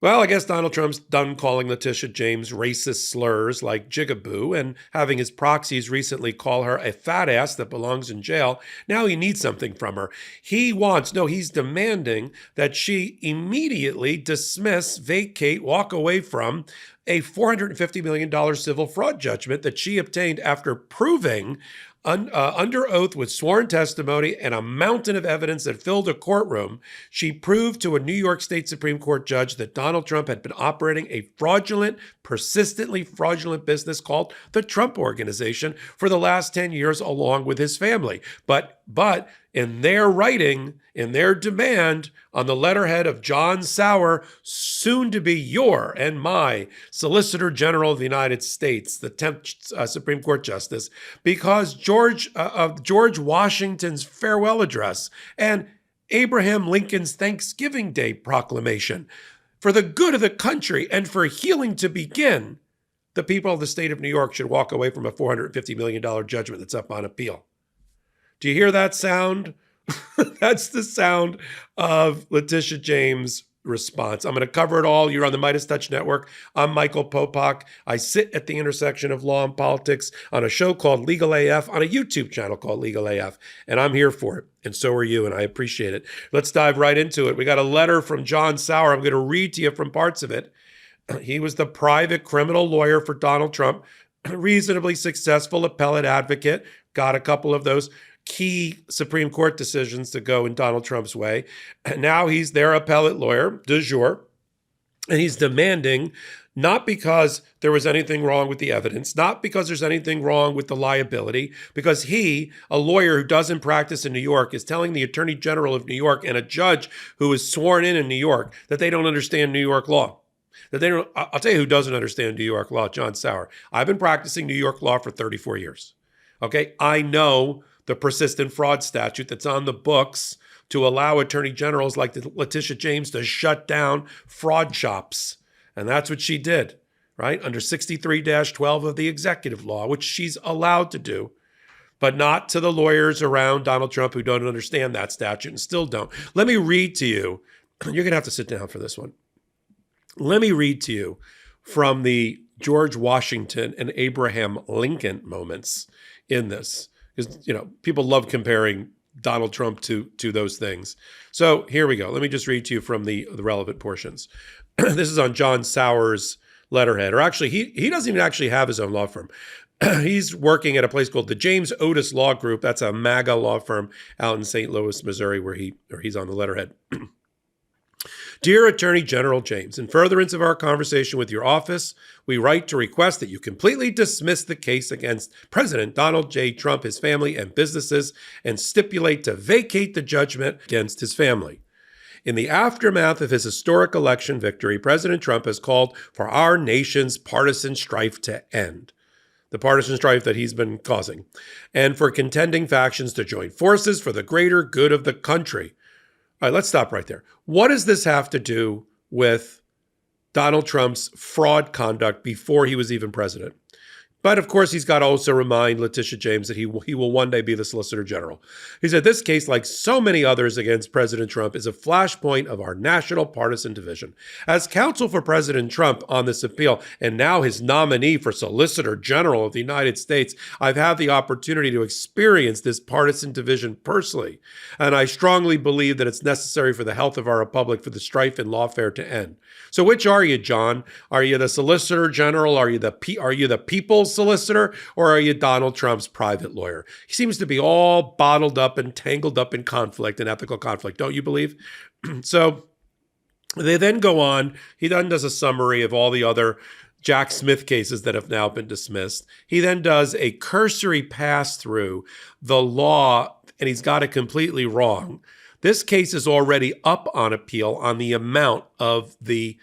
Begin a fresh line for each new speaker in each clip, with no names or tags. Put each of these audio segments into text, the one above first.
Well, I guess Donald Trump's done calling Letitia James racist slurs like jigaboo and having his proxies recently call her a fat ass that belongs in jail. Now he needs something from her. He's demanding that she immediately dismiss, vacate, walk away from a $450 million civil fraud judgment that she obtained after proving under oath with sworn testimony and a mountain of evidence that filled a courtroom, she proved to a New York State Supreme Court judge that Donald Trump had been operating a persistently fraudulent business called the Trump Organization for the last 10 years along with his family. But in their writing, in their demand on the letterhead of John Sauer, soon to be your and my Solicitor General of the United States, the 10th Supreme Court Justice, because George Washington's farewell address and Abraham Lincoln's Thanksgiving Day proclamation, for the good of the country and for healing to begin, the people of the state of New York should walk away from a $450 million judgment that's up on appeal. Do you hear that sound? That's the sound of Letitia James' response. I'm going to cover it all. You're on the MeidasTouch Network. I'm Michael Popok. I sit at the intersection of law and politics on a show called Legal AF, on a YouTube channel called Legal AF, and I'm here for it. And so are you, and I appreciate it. Let's dive right into it. We got a letter from John Sauer. I'm going to read to you from parts of it. He was the private criminal lawyer for Donald Trump, reasonably successful appellate advocate, got a couple of those key Supreme Court decisions to go in Donald Trump's way. And now he's their appellate lawyer, de jure, and he's demanding, not because there was anything wrong with the evidence, not because there's anything wrong with the liability, because he, a lawyer who doesn't practice in New York, is telling the Attorney General of New York and a judge who is sworn in New York that they don't understand New York law. That they don't. I'll tell you who doesn't understand New York law, John Sauer. I've been practicing New York law for 34 years. Okay, I know the persistent fraud statute that's on the books to allow attorney generals like Letitia James to shut down fraud shops. And that's what she did, right? Under 63-12 of the executive law, which she's allowed to do, but not to the lawyers around Donald Trump who don't understand that statute and still don't. Let me read to you. You're going to have to sit down for this one. Let me read to you from the George Washington and Abraham Lincoln moments in this. Because, people love comparing Donald Trump to those things. So here we go. Let me just read to you from the relevant portions. This is on John Sauer's letterhead. Or actually, he doesn't even actually have his own law firm. He's working at a place called the James Otis Law Group. That's a MAGA law firm out in St. Louis, Missouri, where he's on the letterhead. Dear Attorney General James, in furtherance of our conversation with your office, we write to request that you completely dismiss the case against President Donald J. Trump, his family, and businesses, and stipulate to vacate the judgment against his family. In the aftermath of his historic election victory, President Trump has called for our nation's partisan strife to end. The partisan strife that he's been causing, and for contending factions to join forces for the greater good of the country. All right, let's stop right there. What does this have to do with Donald Trump's fraud conduct before he was even president? But of course, he's got to also remind Letitia James that he will one day be the Solicitor General. He said this case, like so many others against President Trump, is a flashpoint of our national partisan division. As counsel for President Trump on this appeal, and now his nominee for Solicitor General of the United States, I've had the opportunity to experience this partisan division personally. And I strongly believe that it's necessary for the health of our republic for the strife in lawfare to end. So which are you, John? Are you the Solicitor General? Are you the people's solicitor? Or are you Donald Trump's private lawyer? He seems to be all bottled up and tangled up in conflict and ethical conflict, don't you believe? So they then go on. He then does a summary of all the other Jack Smith cases that have now been dismissed. He then does a cursory pass through the law, and he's got it completely wrong. This case is already up on appeal on the amount of the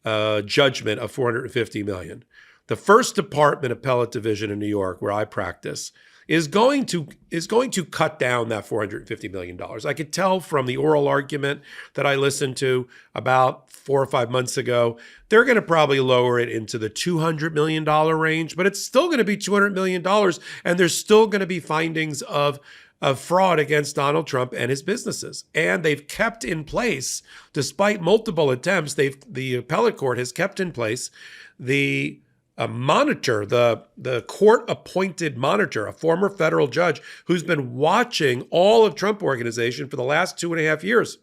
judgment of $450 million. The First Department Appellate Division in New York, where I practice, is going to cut down that $450 million. I could tell from the oral argument that I listened to about 4 or 5 months ago, they're going to probably lower it into the $200 million range, but it's still going to be $200 million, and there's still going to be findings of of fraud against Donald Trump and his businesses. And they've kept in place, despite multiple attempts, the appellate court has kept in place the monitor, the court-appointed monitor, a former federal judge who's been watching all of Trump Organization for the last 2.5 years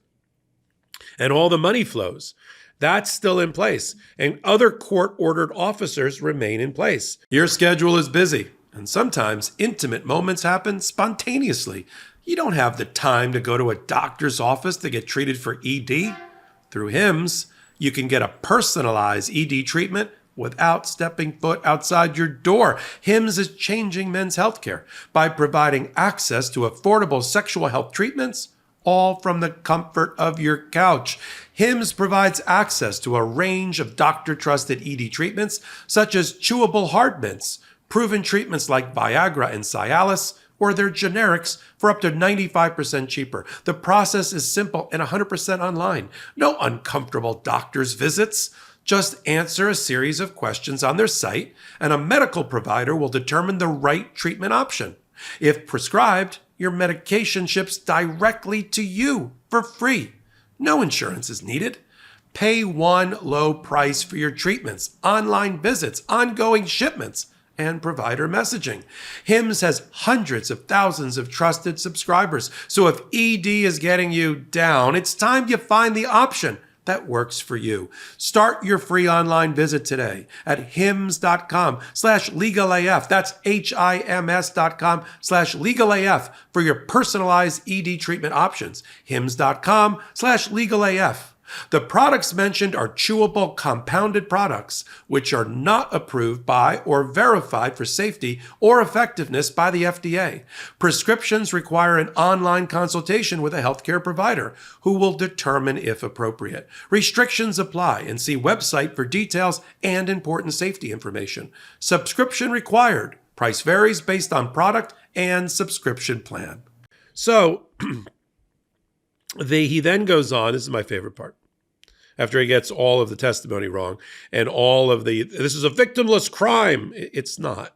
and all the money flows. That's still in place. And other court-ordered officers remain in place. Your schedule is busy. And sometimes intimate moments happen spontaneously. You don't have the time to go to a doctor's office to get treated for ED. Through HIMS, you can get a personalized ED treatment without stepping foot outside your door. HIMS is changing men's healthcare by providing access to affordable sexual health treatments, all from the comfort of your couch. HIMS provides access to a range of doctor-trusted ED treatments, such as chewable hard mints, proven treatments like Viagra and Cialis, or their generics for up to 95% cheaper. The process is simple and 100% online. No uncomfortable doctor's visits. Just answer a series of questions on their site, and a medical provider will determine the right treatment option. If prescribed, your medication ships directly to you for free. No insurance is needed. Pay one low price for your treatments, online visits, ongoing shipments, and provider messaging. HIMS has hundreds of thousands of trusted subscribers. So if ED is getting you down, it's time you find the option that works for you. Start your free online visit today at hims.com/legalaf. That's HIMS.com/legalaf for your personalized ED treatment options. hims.com/legalaf. The products mentioned are chewable compounded products, which are not approved by or verified for safety or effectiveness by the FDA. Prescriptions require an online consultation with a healthcare provider who will determine if appropriate. Restrictions apply, and see website for details and important safety information. Subscription required. Price varies based on product and subscription plan. So, he then goes on, this is my favorite part, after he gets all of the testimony wrong and all of this is a victimless crime. It's not.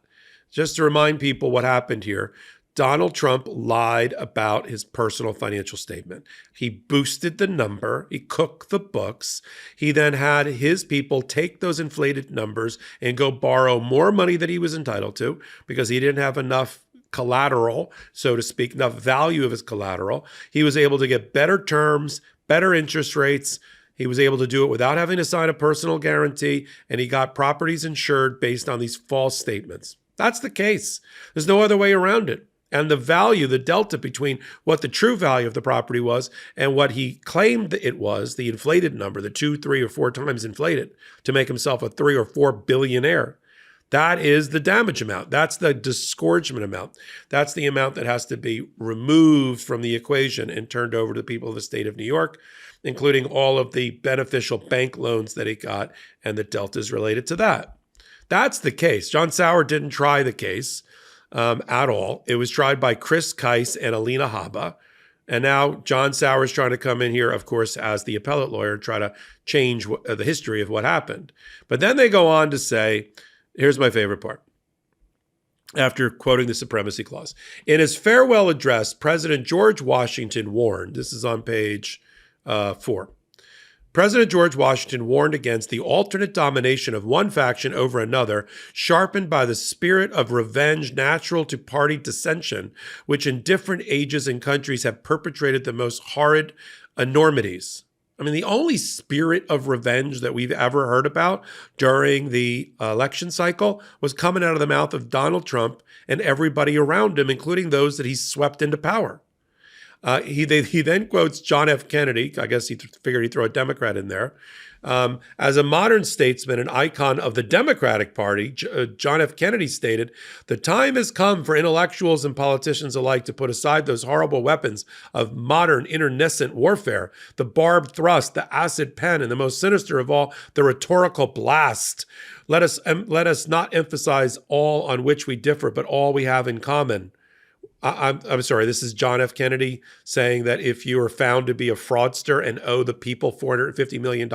Just to remind people what happened here, Donald Trump lied about his personal financial statement. He boosted the number. He cooked the books. He then had his people take those inflated numbers and go borrow more money than he was entitled to because he didn't have enough collateral, so to speak, enough value of his collateral. He was able to get better terms, better interest rates. He was able to do it without having to sign a personal guarantee, and he got properties insured based on these false statements. That's the case. There's no other way around it. And the value, the delta between what the true value of the property was and what he claimed it was, the inflated number, the 2, 3, or 4 times inflated to make himself a 3 or 4 billionaire. That is the damage amount. That's the disgorgement amount. That's the amount that has to be removed from the equation and turned over to the people of the state of New York, including all of the beneficial bank loans that he got and the deltas related to that. That's the case. John Sauer didn't try the case at all. It was tried by Chris Keiss and Alina Habba. And now John Sauer is trying to come in here, of course, as the appellate lawyer and try to change the history of what happened. But then they go on to say, here's my favorite part. After quoting the Supremacy Clause. In his farewell address, President George Washington warned, this is on page 4. President George Washington warned against the alternate domination of one faction over another, sharpened by the spirit of revenge natural to party dissension, which in different ages and countries have perpetrated the most horrid enormities. I mean, the only spirit of revenge that we've ever heard about during the election cycle was coming out of the mouth of Donald Trump and everybody around him, including those that he swept into power. He then quotes John F. Kennedy. I guess he figured he'd throw a Democrat in there. As a modern statesman, an icon of the Democratic Party, John F. Kennedy stated, "The time has come for intellectuals and politicians alike to put aside those horrible weapons of modern internecine warfare, the barbed thrust, the acid pen, and the most sinister of all, the rhetorical blast. Let us not emphasize all on which we differ, but all we have in common. I'm sorry, this is John F. Kennedy saying that if you are found to be a fraudster and owe the people $450 million,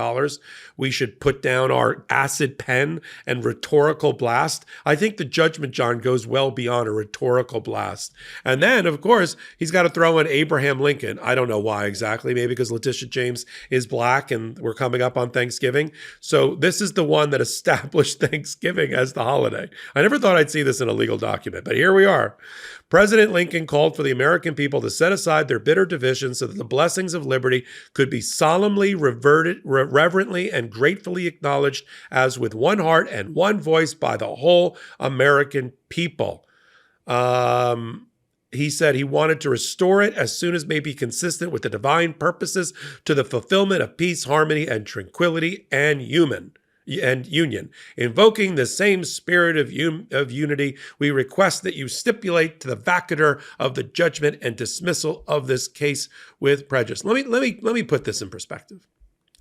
we should put down our acid pen and rhetorical blast. I think the judgment, John, goes well beyond a rhetorical blast. And then, of course, he's got to throw in Abraham Lincoln. I don't know why exactly, maybe because Letitia James is black and we're coming up on Thanksgiving. So this is the one that established Thanksgiving as the holiday. I never thought I'd see this in a legal document, but here we are. President Lincoln called for the American people to set aside their bitter divisions so that the blessings of liberty could be solemnly reverently and gratefully acknowledged as with one heart and one voice by the whole American people. He said he wanted to restore it as soon as may be consistent with the divine purposes to the fulfillment of peace, harmony, and tranquility and union. Invoking the same spirit of unity, we request that you stipulate to the vacatur of the judgment and dismissal of this case with prejudice. Let me put this in perspective.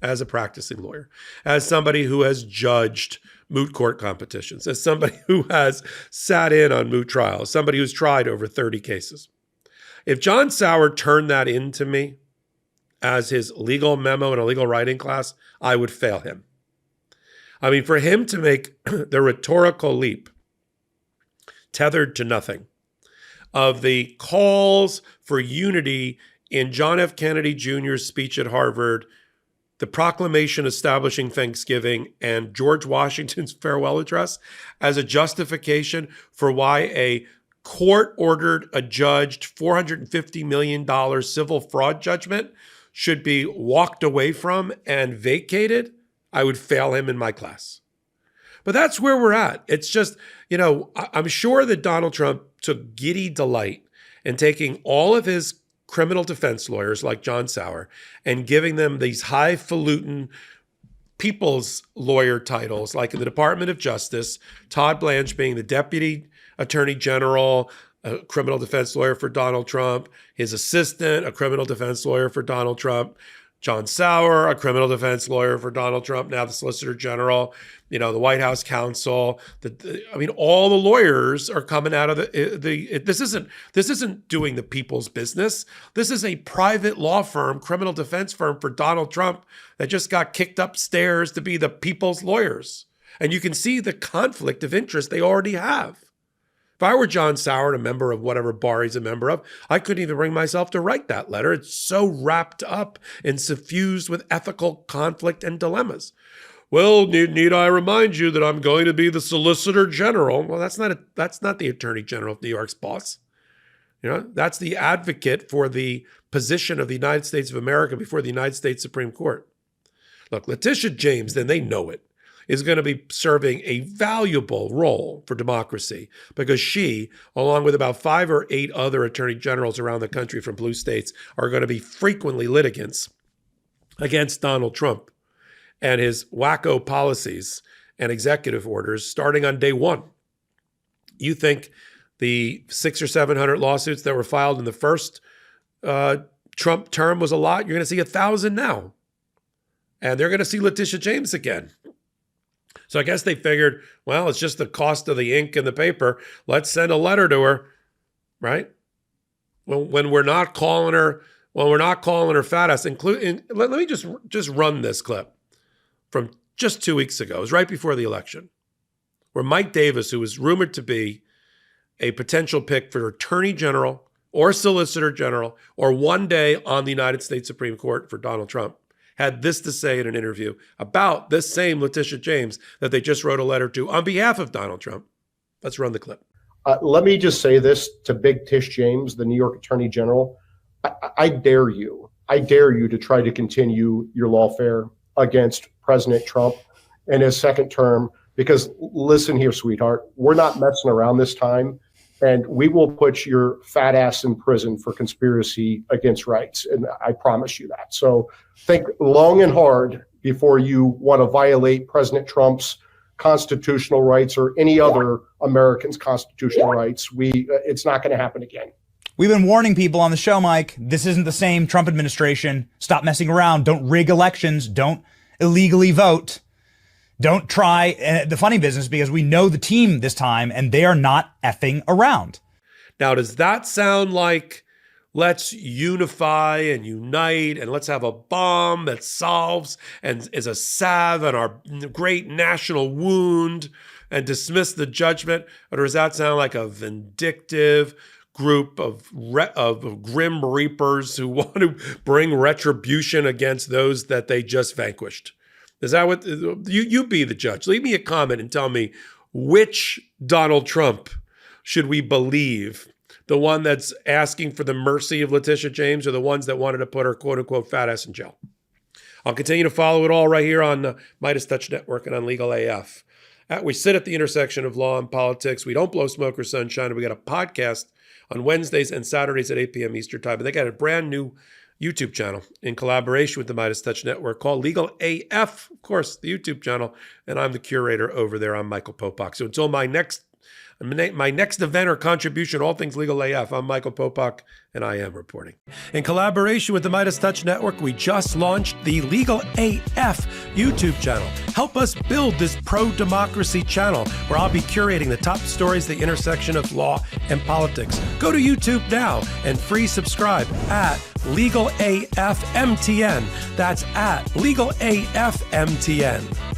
As a practicing lawyer, as somebody who has judged moot court competitions, as somebody who has sat in on moot trials, somebody who's tried over 30 cases. If John Sauer turned that into me as his legal memo in a legal writing class, I would fail him. I mean, for him to make the rhetorical leap, tethered to nothing, of the calls for unity in John F. Kennedy Jr.'s speech at Harvard, the proclamation establishing Thanksgiving, and George Washington's farewell address as a justification for why a court-ordered, adjudged $450 million civil fraud judgment should be walked away from and vacated, I would fail him in my class. But that's where we're at. It's just, I'm sure that Donald Trump took giddy delight in taking all of his criminal defense lawyers like John Sauer and giving them these highfalutin people's lawyer titles, like in the Department of Justice, Todd Blanche being the Deputy Attorney General, a criminal defense lawyer for Donald Trump, his assistant, a criminal defense lawyer for Donald Trump, John Sauer, a criminal defense lawyer for Donald Trump, now the Solicitor General, the White House counsel. All the lawyers are coming out of this isn't doing the people's business. This is a private law firm, criminal defense firm for Donald Trump that just got kicked upstairs to be the people's lawyers. And you can see the conflict of interest they already have. If I were John Sauer, a member of whatever bar he's a member of, I couldn't even bring myself to write that letter. It's so wrapped up and suffused with ethical conflict and dilemmas. Well, need I remind you that I'm going to be the Solicitor General? Well, that's not the Attorney General of New York's boss. That's the advocate for the position of the United States of America before the United States Supreme Court. Look, Letitia James, then they know it, is going to be serving a valuable role for democracy because she, along with about 5 or 8 other attorney generals around the country from blue states, are going to be frequently litigants against Donald Trump and his wacko policies and executive orders starting on day one. You think the 600 or 700 lawsuits that were filed in the first Trump term was a lot? You're going to see 1,000 now. And they're going to see Letitia James again. So I guess they figured, well, it's just the cost of the ink and the paper. Let's send a letter to her, right? When we're not calling her fat ass. Let me just run this clip from just 2 weeks ago. It was right before the election, where Mike Davis, who was rumored to be a potential pick for Attorney General or Solicitor General or one day on the United States Supreme Court for Donald Trump, had this to say in an interview about this same Letitia James that they just wrote a letter to on behalf of Donald Trump. Let's run the clip.
Let me just say this to Big Tish James, the New York Attorney General. I dare you to try to continue your lawfare against President Trump in his second term, because listen here, sweetheart, we're not messing around this time. And we will put your fat ass in prison for conspiracy against rights. And I promise you that. So think long and hard before you want to violate President Trump's constitutional rights or any other American's constitutional rights. It's not going to happen again.
We've been warning people on the show, Mike. This isn't the same Trump administration. Stop messing around. Don't rig elections. Don't illegally vote. Don't try the funny business, because we know the team this time and they are not effing around.
Now, does that sound like let's unify and unite and let's have a bomb that solves and is a salve on our great national wound and dismiss the judgment? Or does that sound like a vindictive group of grim reapers who want to bring retribution against those that they just vanquished? Is that what you be the judge? Leave me a comment and tell me which Donald Trump should we believe? The one that's asking for the mercy of Letitia James, or the ones that wanted to put her quote unquote fat ass in jail? I'll continue to follow it all right here on MeidasTouch Network and on Legal AF. We sit at the intersection of law and politics. We don't blow smoke or sunshine. And we got a podcast on Wednesdays and Saturdays at 8 p.m. Eastern Time. And they got a brand new YouTube channel in collaboration with the MeidasTouch Network called Legal AF, of course, the YouTube channel. And I'm the curator over there. I'm Michael Popok. So until my next event or contribution, all things Legal AF, I'm Michael Popok, and I am reporting. In collaboration with the MeidasTouch Network, we just launched the Legal AF YouTube channel. Help us build this pro-democracy channel where I'll be curating the top stories at the intersection of law and politics. Go to YouTube now and free subscribe at Legal AF MTN. That's at Legal AF MTN.